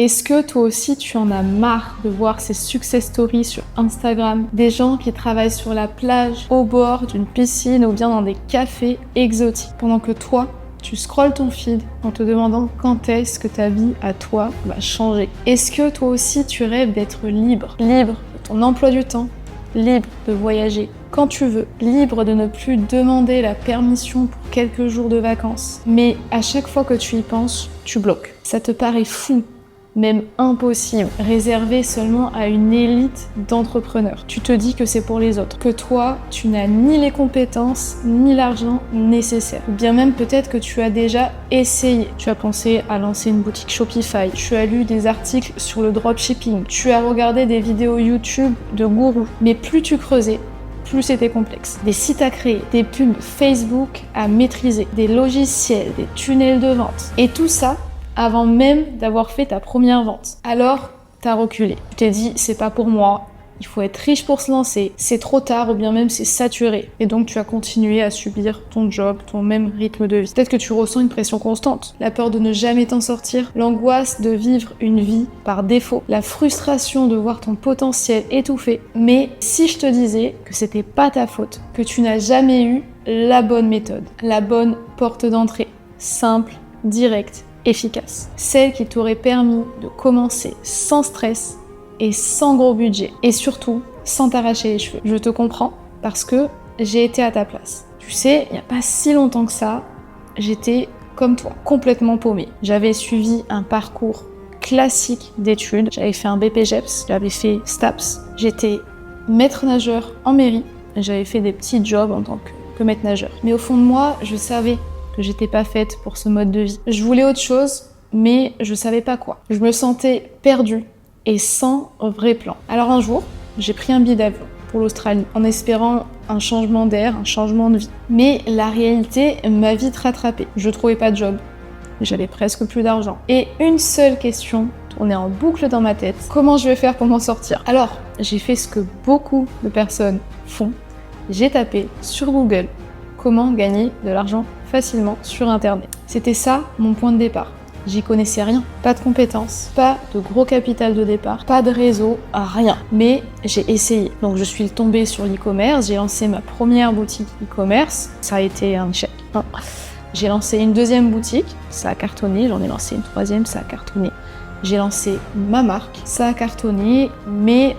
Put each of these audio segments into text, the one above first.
Est-ce que toi aussi tu en as marre de voir ces success stories sur Instagram, des gens qui travaillent sur la plage, au bord d'une piscine ou bien dans des cafés exotiques, pendant que toi, tu scrolles ton feed en te demandant quand est-ce que ta vie à toi va changer? Est-ce que toi aussi tu rêves d'être libre? Libre de ton emploi du temps, libre de voyager quand tu veux, libre de ne plus demander la permission pour quelques jours de vacances. Mais à chaque fois que tu y penses, tu bloques. Ça te paraît fou, même impossible, réservé seulement à une élite d'entrepreneurs. Tu te dis que c'est pour les autres, que toi, tu n'as ni les compétences, ni l'argent nécessaire. Ou bien même peut-être que tu as déjà essayé. Tu as pensé à lancer une boutique Shopify, tu as lu des articles sur le dropshipping, tu as regardé des vidéos YouTube de gourous. Mais plus tu creusais, plus c'était complexe. Des sites à créer, des pubs Facebook à maîtriser, des logiciels, des tunnels de vente. Et tout ça avant même d'avoir fait ta première vente. Alors, t'as reculé. Tu t'es dit, c'est pas pour moi, il faut être riche pour se lancer, c'est trop tard ou bien même c'est saturé. Et donc tu as continué à subir ton job, ton même rythme de vie. Peut-être que tu ressens une pression constante, la peur de ne jamais t'en sortir, l'angoisse de vivre une vie par défaut, la frustration de voir ton potentiel étouffé. Mais si je te disais que c'était pas ta faute, que tu n'as jamais eu la bonne méthode, la bonne porte d'entrée, simple, directe, efficace, celle qui t'aurait permis de commencer sans stress et sans gros budget, et surtout sans t'arracher les cheveux. Je te comprends parce que j'ai été à ta place. Tu sais, il n'y a pas si longtemps que ça, j'étais comme toi, complètement paumée. J'avais suivi un parcours classique d'études, j'avais fait un BPGEPS, j'avais fait STAPS, j'étais maître nageur en mairie, j'avais fait des petits jobs en tant que maître nageur. Mais au fond de moi, je savais que j'étais pas faite pour ce mode de vie. Je voulais autre chose, mais je savais pas quoi. Je me sentais perdue et sans vrai plan. Alors un jour, j'ai pris un billet d'avion pour l'Australie en espérant un changement d'air, un changement de vie. Mais la réalité m'a vite rattrapée. Je trouvais pas de job, j'avais presque plus d'argent. Et une seule question tournait en boucle dans ma tête. Comment je vais faire pour m'en sortir? Alors, j'ai fait ce que beaucoup de personnes font. J'ai tapé sur Google comment gagner de l'argent facilement sur internet. C'était ça mon point de départ. J'y connaissais rien, pas de compétences, pas de gros capital de départ, pas de réseau, rien. Mais j'ai essayé. Donc je suis tombée sur l'e-commerce, j'ai lancé ma première boutique e-commerce, ça a été un échec. J'ai lancé une deuxième boutique, ça a cartonné, j'en ai lancé une troisième, ça a cartonné. J'ai lancé ma marque, ça a cartonné, mais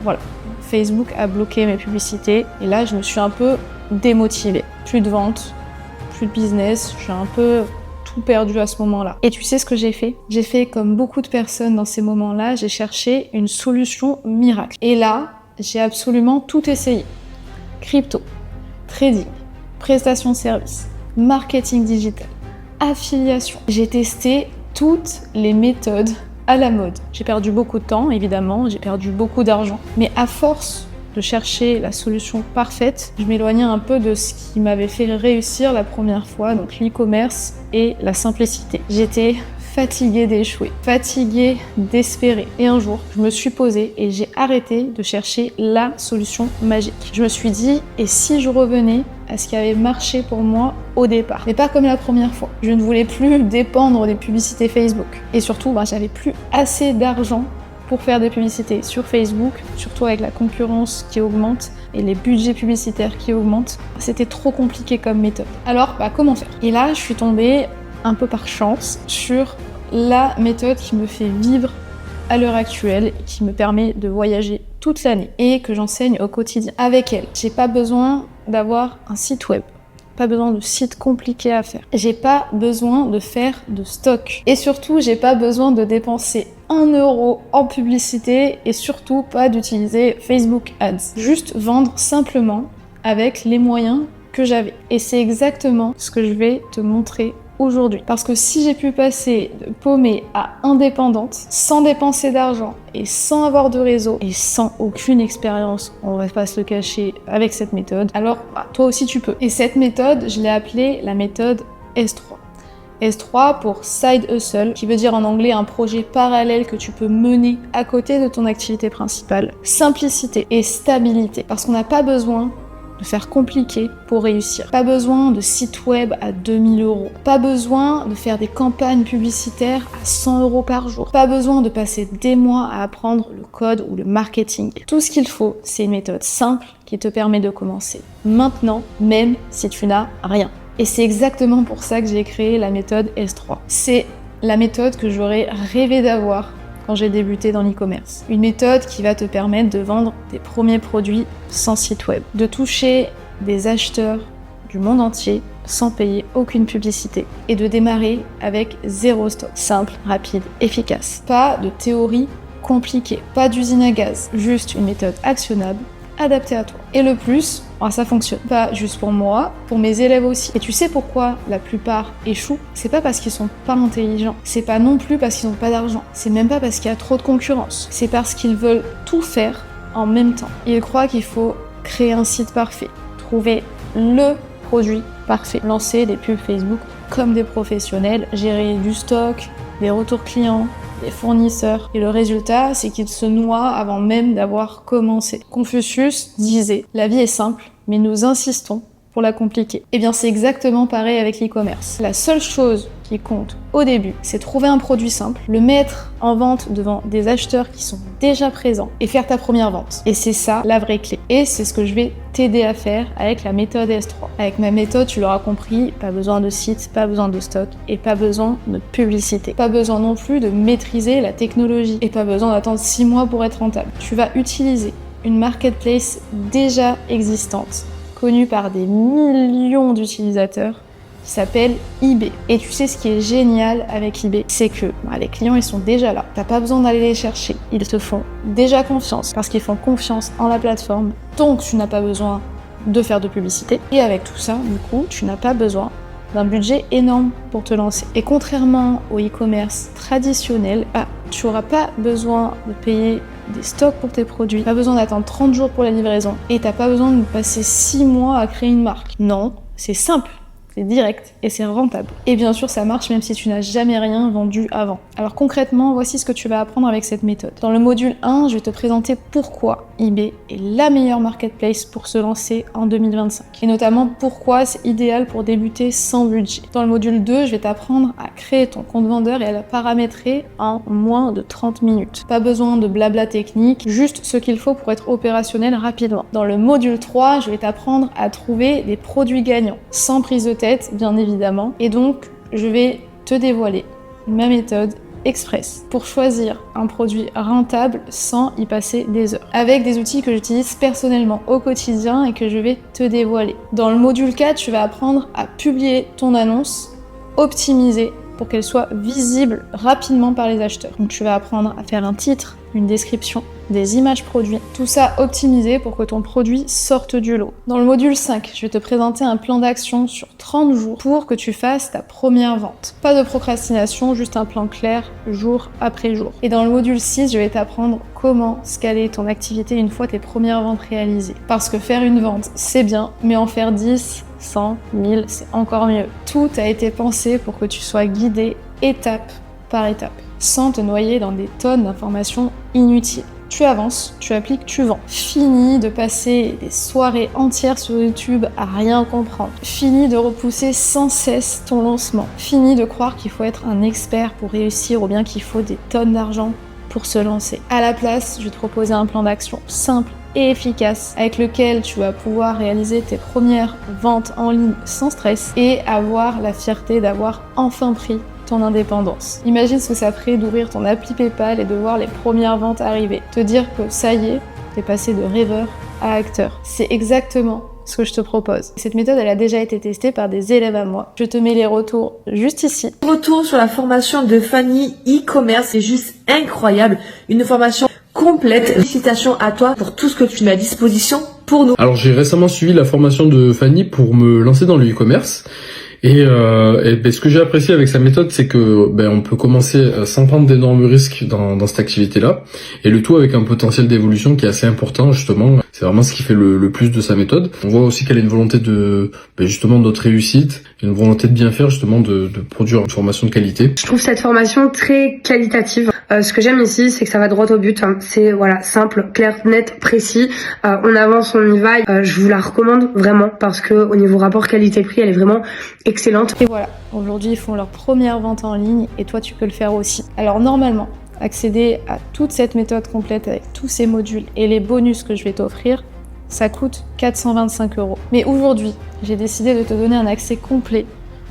voilà. Facebook a bloqué mes publicités et là je me suis un peu démotivée. Plus de ventes, plus de business, j'ai un peu tout perdu à ce moment-là. Et tu sais ce que j'ai fait? J'ai fait comme beaucoup de personnes dans ces moments-là, j'ai cherché une solution miracle. Et là, j'ai absolument tout essayé. Crypto, trading, prestation de services, marketing digital, affiliation. J'ai testé toutes les méthodes à la mode. J'ai perdu beaucoup de temps, évidemment, j'ai perdu beaucoup d'argent. Mais à force de chercher la solution parfaite, je m'éloignais un peu de ce qui m'avait fait réussir la première fois, donc l'e-commerce et la simplicité. J'étais fatiguée d'échouer, fatiguée d'espérer. Et un jour, je me suis posée et j'ai arrêté de chercher la solution magique. Je me suis dit, et si je revenais à ce qui avait marché pour moi au départ, mais pas comme la première fois. Je ne voulais plus dépendre des publicités Facebook. Et surtout, j'avais plus assez d'argent pour faire des publicités sur Facebook, surtout avec la concurrence qui augmente et les budgets publicitaires qui augmentent. C'était trop compliqué comme méthode. Alors, comment faire? Et là, je suis tombée un peu par chance sur la méthode qui me fait vivre à l'heure actuelle et qui me permet de voyager toute l'année et que j'enseigne au quotidien. Avec elle, j'ai pas besoin d'avoir un site web. Pas besoin de sites compliqués à faire. J'ai pas besoin de faire de stock. Et surtout, j'ai pas besoin de dépenser 1 euro en publicité et surtout pas d'utiliser Facebook Ads. Juste vendre simplement avec les moyens que j'avais. Et c'est exactement ce que je vais te montrer aujourd'hui. Parce que si j'ai pu passer de paumée à indépendante, sans dépenser d'argent et sans avoir de réseau et sans aucune expérience, on va pas se le cacher avec cette méthode, alors toi aussi tu peux. Et cette méthode, je l'ai appelée la méthode S3. S3 pour Side Hustle, qui veut dire en anglais un projet parallèle que tu peux mener à côté de ton activité principale. Simplicité et stabilité, parce qu'on n'a pas besoin de faire compliqué pour réussir. Pas besoin de site web à 2000 €. Pas besoin de faire des campagnes publicitaires à 100 € par jour. Pas besoin de passer des mois à apprendre le code ou le marketing. Tout ce qu'il faut, c'est une méthode simple qui te permet de commencer maintenant, même si tu n'as rien. Et c'est exactement pour ça que j'ai créé la méthode S3. C'est la méthode que j'aurais rêvé d'avoir quand j'ai débuté dans l'e-commerce. Une méthode qui va te permettre de vendre tes premiers produits sans site web, de toucher des acheteurs du monde entier sans payer aucune publicité et de démarrer avec 0 stock. Simple, rapide, efficace. Pas de théorie compliquée, pas d'usine à gaz, juste une méthode actionnable, adaptée à toi. Et le plus, ça fonctionne. Pas juste pour moi, pour mes élèves aussi. Et tu sais pourquoi la plupart échouent? C'est pas parce qu'ils sont pas intelligents. C'est pas non plus parce qu'ils ont pas d'argent. C'est même pas parce qu'il y a trop de concurrence. C'est parce qu'ils veulent tout faire en même temps. Ils croient qu'il faut créer un site parfait, trouver le produit parfait, lancer des pubs Facebook comme des professionnels, gérer du stock, des retours clients, des fournisseurs. Et le résultat, c'est qu'ils se noient avant même d'avoir commencé. Confucius disait « La vie est simple, mais nous insistons pour la compliquer ». Eh bien, c'est exactement pareil avec l'e-commerce. La seule chose qui compte au début, c'est trouver un produit simple, le mettre en vente devant des acheteurs qui sont déjà présents et faire ta première vente. Et c'est ça la vraie clé. Et c'est ce que je vais t'aider à faire avec la méthode S3. Avec ma méthode, tu l'auras compris, pas besoin de site, pas besoin de stock et pas besoin de publicité. Pas besoin non plus de maîtriser la technologie et pas besoin d'attendre 6 mois pour être rentable. Tu vas utiliser une marketplace déjà existante, connue par des millions d'utilisateurs, qui s'appelle eBay. Et tu sais ce qui est génial avec eBay, c'est que les clients ils sont déjà là. T'as pas besoin d'aller les chercher. Ils te font déjà confiance parce qu'ils font confiance en la plateforme. Donc tu n'as pas besoin de faire de publicité. Et avec tout ça, du coup, tu n'as pas besoin d'un budget énorme pour te lancer. Et contrairement au e-commerce traditionnel, tu n'auras pas besoin de payer des stocks pour tes produits, pas besoin d'attendre 30 jours pour la livraison et t'as pas besoin de passer 6 mois à créer une marque. Non, c'est simple. C'est direct et c'est rentable. Et bien sûr, ça marche même si tu n'as jamais rien vendu avant. Alors concrètement, voici ce que tu vas apprendre avec cette méthode. Dans le module 1, je vais te présenter pourquoi eBay est la meilleure marketplace pour se lancer en 2025. Et notamment pourquoi c'est idéal pour débuter sans budget. Dans le module 2, je vais t'apprendre à créer ton compte vendeur et à le paramétrer en moins de 30 minutes. Pas besoin de blabla technique, juste ce qu'il faut pour être opérationnel rapidement. Dans le module 3, je vais t'apprendre à trouver des produits gagnants, sans prise de tête bien évidemment, et donc je vais te dévoiler ma méthode express pour choisir un produit rentable sans y passer des heures, avec des outils que j'utilise personnellement au quotidien et que je vais te dévoiler. Dans le module 4, tu vas apprendre à publier ton annonce optimisée pour qu'elle soit visible rapidement par les acheteurs. Donc tu vas apprendre à faire un titre, une description, des images produits, tout ça optimisé pour que ton produit sorte du lot. Dans le module 5, je vais te présenter un plan d'action sur 30 jours pour que tu fasses ta première vente. Pas de procrastination, juste un plan clair jour après jour. Et dans le module 6, je vais t'apprendre comment scaler ton activité une fois tes premières ventes réalisées. Parce que faire une vente, c'est bien, mais en faire 10, 100, 1000, c'est encore mieux. Tout a été pensé pour que tu sois guidé étape par étape, sans te noyer dans des tonnes d'informations inutiles. Tu avances, tu appliques, tu vends. Fini de passer des soirées entières sur YouTube à rien comprendre. Fini de repousser sans cesse ton lancement. Fini de croire qu'il faut être un expert pour réussir ou bien qu'il faut des tonnes d'argent pour se lancer. À la place, je vais te proposer un plan d'action simple et efficace avec lequel tu vas pouvoir réaliser tes premières ventes en ligne sans stress et avoir la fierté d'avoir enfin pris ton indépendance. Imagine ce que ça ferait d'ouvrir ton appli PayPal et de voir les premières ventes arriver. Te dire que ça y est, t'es passé de rêveur à acteur. C'est exactement ce que je te propose. Cette méthode, elle a déjà été testée par des élèves à moi. Je te mets les retours juste ici. Retour sur la formation de Fanny e-commerce, c'est juste incroyable. Une formation complète. Félicitations à toi pour tout ce que tu mets à disposition pour nous. Alors j'ai récemment suivi la formation de Fanny pour me lancer dans le e-commerce. Ce que j'ai apprécié avec sa méthode, c'est que on peut commencer sans prendre d'énormes risques dans cette activité-là, et le tout avec un potentiel d'évolution qui est assez important justement. C'est vraiment ce qui fait le plus de sa méthode. On voit aussi qu'elle a une volonté de justement notre réussite, une volonté de bien faire, justement de produire une formation de qualité. Je trouve cette formation très qualitative. Ce que j'aime ici, c'est que ça va droit au but. C'est simple, clair, net, précis. On avance, on y va. Je vous la recommande vraiment parce que au niveau rapport qualité-prix, elle est vraiment excellente. Et voilà, aujourd'hui ils font leur première vente en ligne et toi tu peux le faire aussi. Alors normalement, accéder à toute cette méthode complète avec tous ces modules et les bonus que je vais t'offrir, ça coûte 425 €. Mais aujourd'hui, j'ai décidé de te donner un accès complet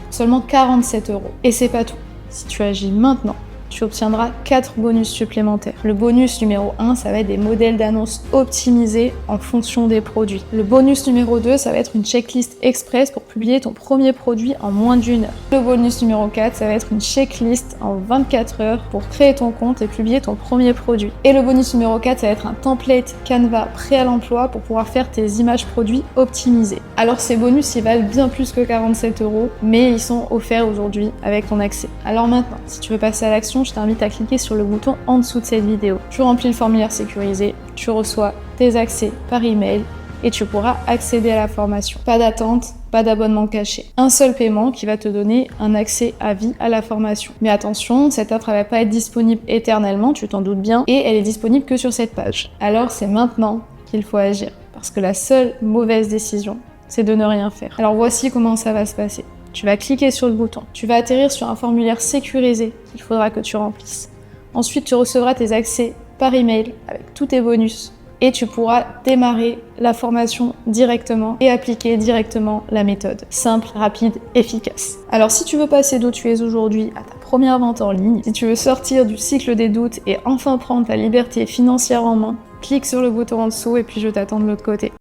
pour seulement 47 €. Et c'est pas tout. Si tu agis maintenant, tu obtiendras 4 bonus supplémentaires. Le bonus numéro 1, ça va être des modèles d'annonces optimisés en fonction des produits. Le bonus numéro 2, ça va être une checklist express pour publier ton premier produit en moins d'1 heure. Le bonus numéro 4, ça va être une checklist en 24 heures pour créer ton compte et publier ton premier produit. Et le bonus numéro 4, ça va être un template Canva prêt à l'emploi pour pouvoir faire tes images produits optimisées. Alors ces bonus, ils valent bien plus que 47 €, mais ils sont offerts aujourd'hui avec ton accès. Alors maintenant, si tu veux passer à l'action, je t'invite à cliquer sur le bouton en dessous de cette vidéo. Tu remplis le formulaire sécurisé, tu reçois tes accès par email et tu pourras accéder à la formation. Pas d'attente, pas d'abonnement caché. Un seul paiement qui va te donner un accès à vie à la formation. Mais attention, cette offre ne va pas être disponible éternellement, tu t'en doutes bien, et elle est disponible que sur cette page. Alors c'est maintenant qu'il faut agir, parce que la seule mauvaise décision, c'est de ne rien faire. Alors voici comment ça va se passer. Tu vas cliquer sur le bouton. Tu vas atterrir sur un formulaire sécurisé qu'il faudra que tu remplisses. Ensuite, tu recevras tes accès par email avec tous tes bonus et tu pourras démarrer la formation directement et appliquer directement la méthode. Simple, rapide, efficace. Alors si tu veux passer d'où tu es aujourd'hui à ta première vente en ligne, si tu veux sortir du cycle des doutes et enfin prendre ta liberté financière en main, clique sur le bouton en dessous et puis je t'attends de l'autre côté.